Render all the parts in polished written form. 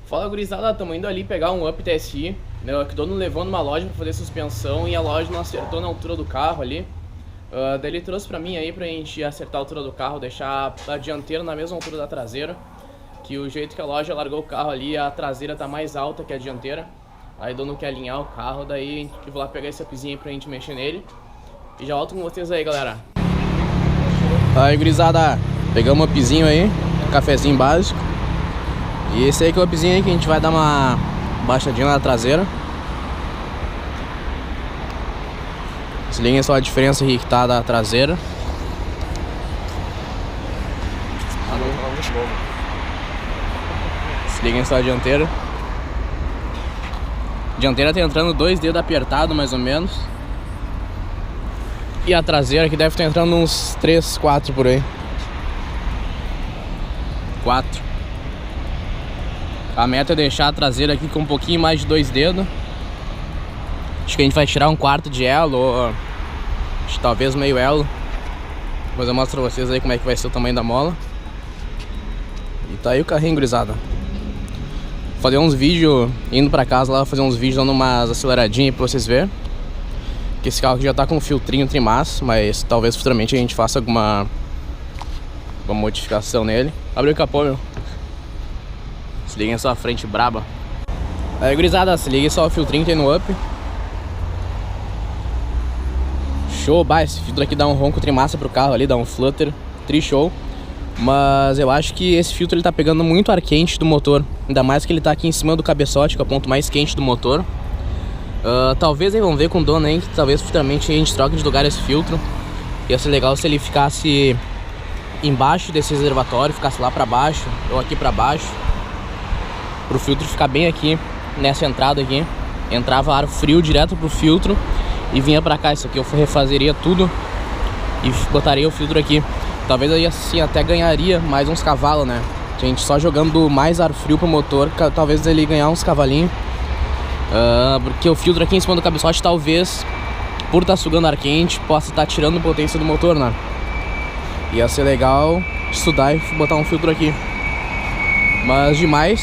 Fala, gurizada, estamos indo ali pegar um Up TSI, né, que o dono levou numa loja para fazer suspensão e a loja não acertou na altura do carro ali. Daí ele trouxe pra mim aí pra gente acertar a altura do carro, deixar a dianteira na mesma altura da traseira. Que o jeito que a loja largou o carro ali, a traseira tá mais alta que a dianteira. Aí o dono quer alinhar o carro, daí eu vou lá pegar esse upzinho aí pra gente mexer nele. E já volto com vocês aí, galera. Aí, gurizada, pegamos um upzinho aí, cafezinho básico. E esse aí que é o upzinho aí que a gente vai dar uma baixadinha na traseira. Se liguem só a diferença aqui que tá da traseira. Se liguem só a dianteira. A dianteira tá entrando 2 dedos apertado mais ou menos. E a traseira aqui deve estar entrando uns 3, 4 por aí. 4. A meta é deixar a traseira aqui com um pouquinho mais de 2 dedos. Acho que a gente vai tirar 1/4 de elo, ou acho que talvez meio elo. Depois eu mostro pra vocês aí como é que vai ser o tamanho da mola. E tá aí o carrinho, gurizada. Vou fazer uns vídeos, indo pra casa lá, fazer uns vídeos dando umas aceleradinhas pra vocês verem. Que esse carro aqui já tá com um filtrinho trimassa, mas talvez futuramente a gente faça alguma modificação nele. Abre o capô, meu. Se liguem só a frente braba. Aí, gurizada, se liguem só o filtrinho que tem no Up. Show, esse filtro aqui dá um ronco trimassa pro carro ali, dá um flutter, show. Mas eu acho que esse filtro ele tá pegando muito ar quente do motor. Ainda mais que ele tá aqui em cima do cabeçote, que é o ponto mais quente do motor. Talvez aí vamos ver com o dono aí, que talvez futuramente a gente troque de lugar esse filtro. Ia ser legal se ele ficasse embaixo desse reservatório, ficasse lá pra baixo, ou aqui pra baixo. Pro filtro ficar bem aqui, nessa entrada aqui. Entrava ar frio direto pro filtro e vinha pra cá. Isso aqui eu refazeria tudo e botaria o filtro aqui. Talvez aí assim até ganharia mais uns cavalos, né? A gente só jogando mais ar frio pro motor, talvez ele ganhar uns cavalinhos. Porque o filtro aqui em cima do cabeçote, talvez, por estar sugando ar quente, possa estar tirando potência do motor, né? Ia ser legal estudar e botar um filtro aqui. Mas demais,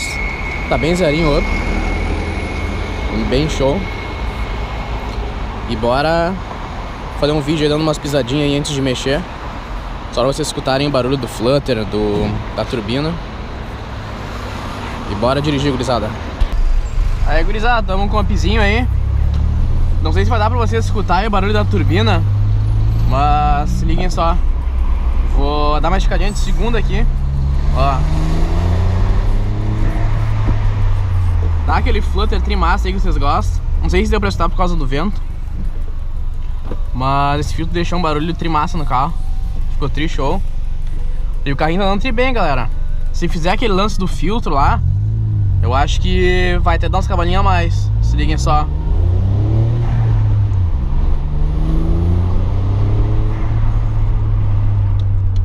tá bem zerinho o Up. Bem show. E bora fazer um vídeo aí dando umas pisadinhas aí antes de mexer. Só pra vocês escutarem o barulho do flutter, da turbina. E bora dirigir, gurizada. Aí, gurizada, tamo com um upzinho aí. Não sei se vai dar pra vocês escutarem o barulho da turbina, mas se liguem só. Vou dar uma esticadinha de segunda aqui. Ó. Dá aquele flutter trimassa aí que vocês gostam. Não sei se deu pra escutar por causa do vento, mas esse filtro deixou um barulho trimassa no carro. Ficou show. E o carrinho tá dando tri bem, galera. Se fizer aquele lance do filtro lá, eu acho que vai até dar uns cavalinhos a mais. Se liguem só.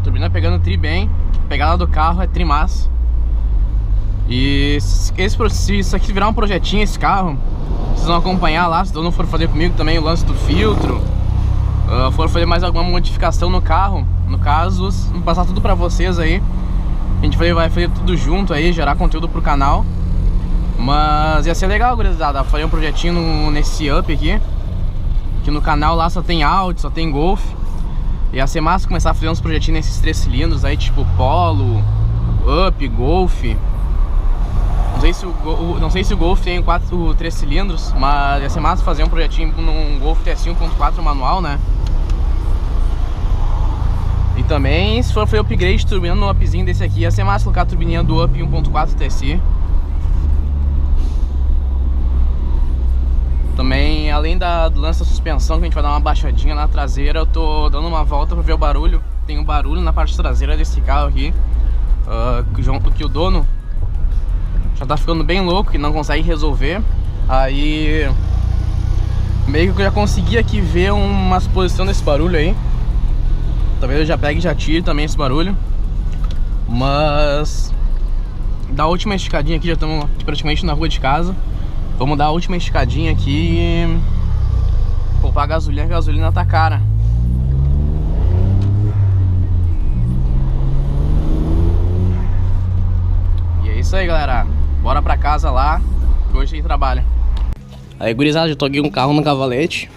Turbina pegando tri bem. A pegada do carro é trimassa. E se isso aqui virar um projetinho, esse carro, vocês vão acompanhar lá. Se o dono for fazer comigo também o lance do filtro, for fazer mais alguma modificação no carro, no caso, vou passar tudo pra vocês aí. A gente vai fazer tudo junto aí, gerar conteúdo pro canal. Mas ia ser legal, gurizada, fazer um projetinho nesse Up aqui. Que no canal lá só tem Audi, só tem Golf. Ia ser massa começar a fazer uns projetinhos nesses 3 cilindros aí, tipo Polo, Up, Golf. Não sei se o Golf tem 3 cilindros, mas ia ser massa fazer um projetinho num Golf TSI 1.4 manual, né? E também, se for fazer upgrade de turbina no Upzinho desse aqui, ia ser massa colocar a turbininha do Up 1.4 TSI. Também, além do lance da suspensão, que a gente vai dar uma baixadinha na traseira, eu tô dando uma volta pra ver o barulho. Tem um barulho na parte traseira desse carro aqui, que o dono já tá ficando bem louco e não consegue resolver. Aí meio que eu já consegui aqui ver uma exposição desse barulho aí. Talvez eu já pegue e já tire também esse barulho. Mas dar a última esticadinha aqui, já estamos praticamente na rua de casa. Vamos dar a última esticadinha aqui e poupar a gasolina tá cara. E é isso aí, galera. Bora pra casa lá, que hoje tem trabalho. Aí, gurizada, já tô aqui com o carro no cavalete.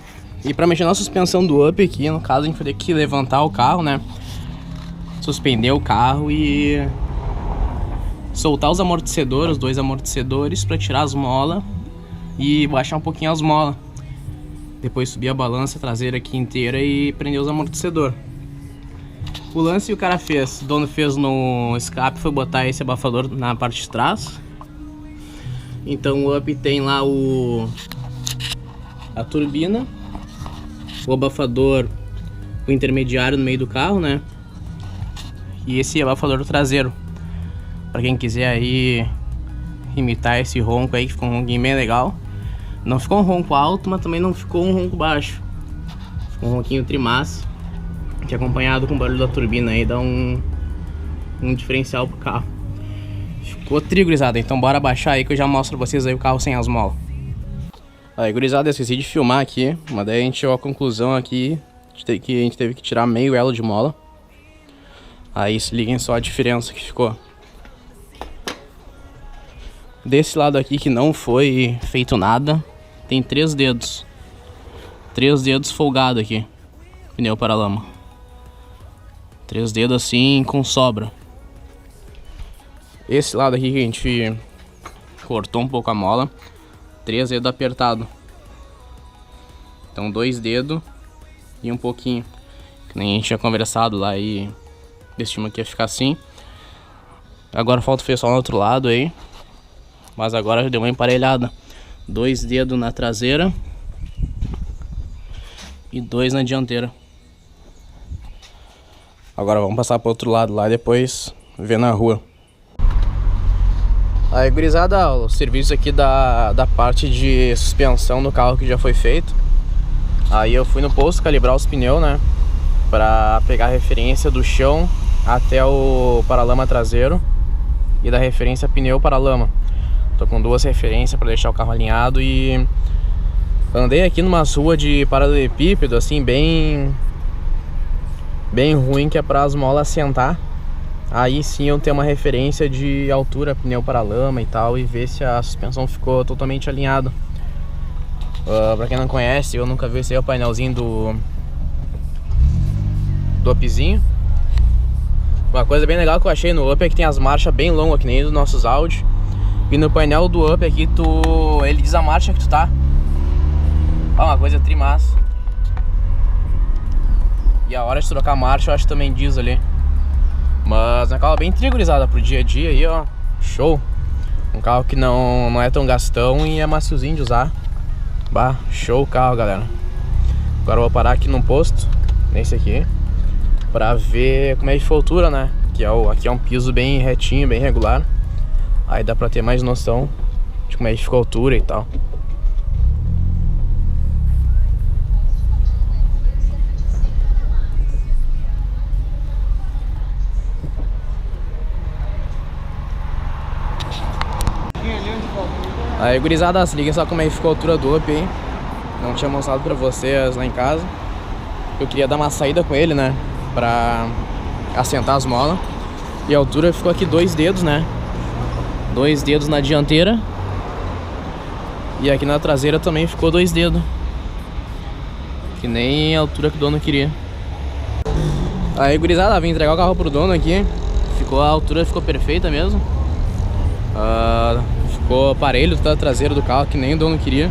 E pra mexer na suspensão do Up aqui, no caso, a gente vai ter que levantar o carro, né? Suspender o carro e soltar os amortecedores, os 2 amortecedores, pra tirar as molas e baixar um pouquinho as molas. Depois subir a balança traseira aqui inteira e prender os amortecedores. O lance que o cara fez, o dono fez no escape, foi botar esse abafador na parte de trás. Então o Up tem lá a turbina, o abafador, o intermediário no meio do carro, né? E esse abafador traseiro, pra quem quiser aí imitar esse ronco aí, que ficou um ronquinho bem legal. Não ficou um ronco alto, mas também não ficou um ronco baixo. Ficou um ronquinho trimassa, que acompanhado com o barulho da turbina aí dá um diferencial pro carro. Ficou tri, gurizada, então bora baixar aí que eu já mostro pra vocês aí o carro sem as molas. Aí, gurizada, eu esqueci de filmar aqui, mas daí a gente chegou à conclusão aqui que a gente teve que tirar meio elo de mola. Aí se liguem só a diferença que ficou. Desse lado aqui que não foi feito nada, tem 3 dedos. 3 dedos folgados aqui, pneu paralama. 3 dedos assim com sobra. Esse lado aqui que a gente cortou um pouco a mola, 3 dedos apertados. Então 2 dedos e um pouquinho. Que nem a gente tinha conversado lá e estima que ia ficar assim. Agora falta fazer só no outro lado aí. Mas agora já deu uma emparelhada. 2 dedos na traseira e 2 na dianteira. Agora vamos passar para o outro lado lá e depois ver na rua. Aí, gurizada, o serviço aqui da parte de suspensão do carro que já foi feito. Aí eu fui no posto calibrar os pneus, né? Pra pegar a referência do chão até o paralama traseiro e da referência pneu paralama. Tô com 2 referências para deixar o carro alinhado e andei aqui numa rua de paralelepípedo, assim, bem ruim, que é para as molas sentar. Aí sim eu tenho uma referência de altura, pneu paralama e tal, e ver se a suspensão ficou totalmente alinhada. Pra quem não conhece, eu nunca vi esse aí, o painelzinho do Upzinho. Uma coisa bem legal que eu achei no Up é que tem as marchas bem longas, que nem dos nossos Audi. E no painel do Up aqui, ele diz a marcha que tu tá. Uma coisa trimassa. E a hora de trocar a marcha eu acho que também diz ali. Mas é um carro bem trigurizada pro dia a dia aí, ó. Show. Um carro que não é tão gastão e é maciozinho de usar. Bah, show o carro, galera. Agora eu vou parar aqui num posto, nesse aqui, pra ver como é que ficou a altura, né? Aqui é um piso bem retinho, bem regular. Aí dá pra ter mais noção de como é que ficou a altura e tal. Aí, gurizada, se liguem só como é que ficou a altura do Up, hein? Não tinha mostrado pra vocês lá em casa. Eu queria dar uma saída com ele, né? Pra assentar as molas. E a altura ficou aqui 2 dedos, né? 2 dedos na dianteira. E aqui na traseira também ficou 2 dedos. Que nem a altura que o dono queria. Aí, gurizada, vim entregar o carro pro dono aqui. A altura ficou perfeita mesmo. Ficou aparelho da traseira do carro, que nem o dono queria.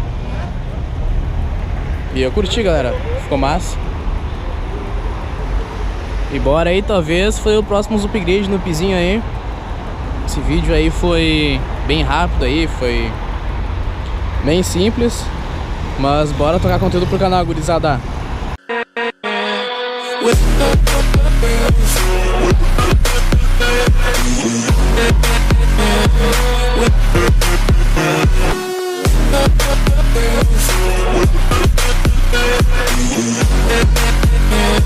E eu curti, galera. Ficou massa. E bora aí, talvez foi o próximo upgrade no Upzinho aí. Esse vídeo aí foi bem rápido aí, foi bem simples. Mas bora tocar conteúdo pro canal, gurizada.